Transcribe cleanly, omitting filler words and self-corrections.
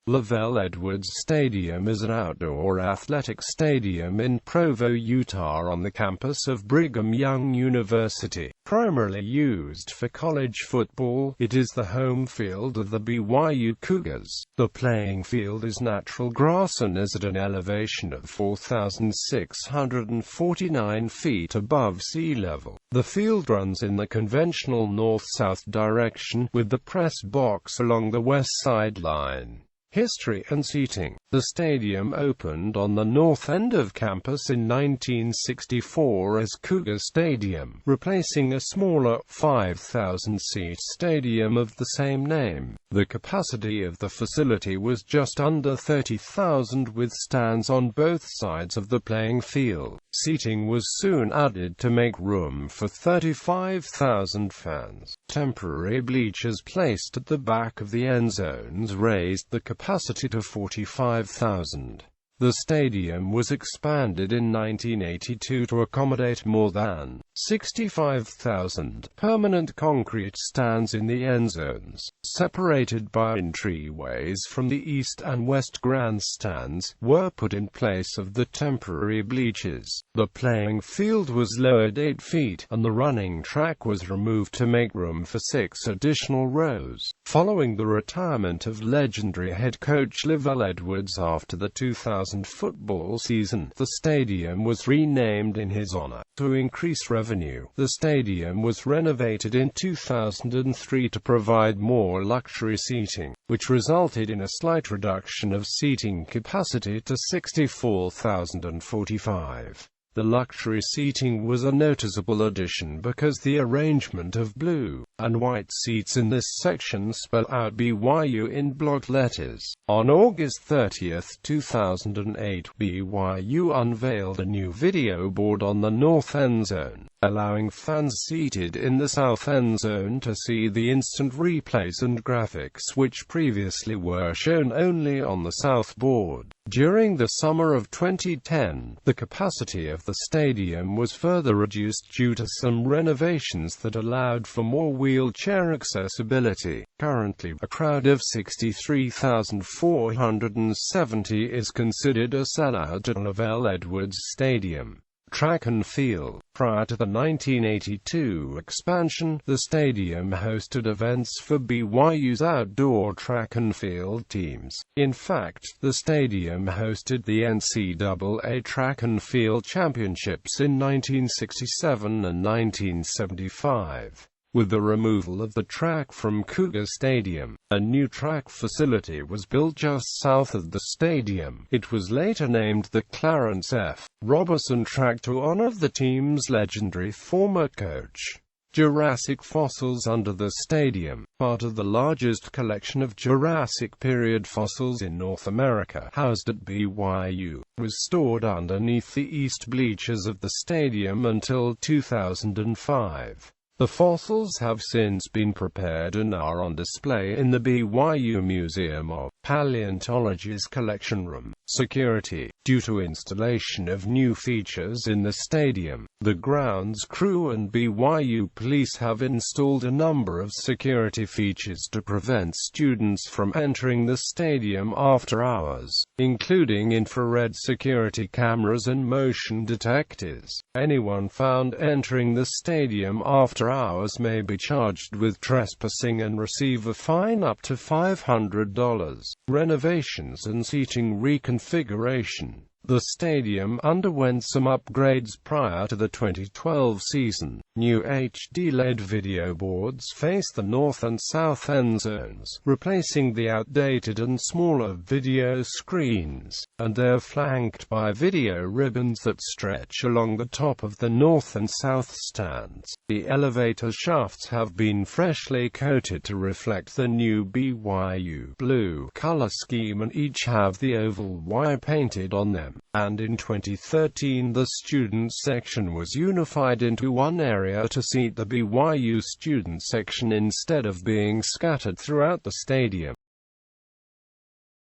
LaVell Edwards Stadium is an outdoor athletic stadium in Provo, Utah on the campus of Brigham Young University. Primarily used for college football, it is the home field of the BYU Cougars. The playing field is natural grass and is at an elevation of 4,649 feet above sea level. The field runs in the conventional north-south direction, with the press box along the west sideline. History and seating. The stadium opened on the north end of campus in 1964 as Cougar Stadium, replacing a smaller, 5,000-seat stadium of the same name. The capacity of the facility was just under 30,000 with stands on both sides of the playing field. Seating was soon added to make room for 35,000 fans. Temporary bleachers placed at the back of the end zones raised the capacity to 45,000. The stadium was expanded in 1982 to accommodate more than 65,000 permanent concrete stands in the end zones, separated by entryways from the east and west grandstands, were put in place of the temporary bleachers. The playing field was lowered 8 feet, and the running track was removed to make room for 6 additional rows. Following the retirement of legendary head coach LaVell Edwards after the 2000 football season, the stadium was renamed in his honor. To increase revenue, the stadium was renovated in 2003 to provide more luxury seating, which resulted in a slight reduction of seating capacity to 64,045. The luxury seating was a noticeable addition because the arrangement of blue and white seats in this section spell out BYU in block letters. On August 30, 2008, BYU unveiled a new video board on the north end zone, allowing fans seated in the south end zone to see the instant replays and graphics which previously were shown only on the south board. During the summer of 2010, the capacity of the stadium was further reduced due to some renovations that allowed for more wheelchair accessibility. Currently, a crowd of 63,470 is considered a sellout at LaVell Edwards Stadium. Track and field. Prior to the 1982 expansion, the stadium hosted events for BYU's outdoor track and field teams. In fact, the stadium hosted the NCAA Track and Field Championships in 1967 and 1975. With the removal of the track from Cougar Stadium, a new track facility was built just south of the stadium. It was later named the Clarence F. Roberson Track to honor the team's legendary former coach. Jurassic fossils under the stadium, part of the largest collection of Jurassic period fossils in North America, housed at BYU, was stored underneath the east bleachers of the stadium until 2005. The fossils have since been prepared and are on display in the BYU Museum of Paleontology's collection room. Security. Due to installation of new features in the stadium, the grounds crew and BYU police have installed a number of security features to prevent students from entering the stadium after hours, including infrared security cameras and motion detectors. Anyone found entering the stadium after hours may be charged with trespassing and receive a fine up to $500. Renovations and seating reconfiguration. The stadium underwent some upgrades prior to the 2012 season. New HD-LED video boards face the north and south end zones, replacing the outdated and smaller video screens, and they're flanked by video ribbons that stretch along the top of the north and south stands. The elevator shafts have been freshly coated to reflect the new BYU blue color scheme and each have the oval Y painted on them. And in 2013 the student section was unified into one area to seat the BYU student section instead of being scattered throughout the stadium.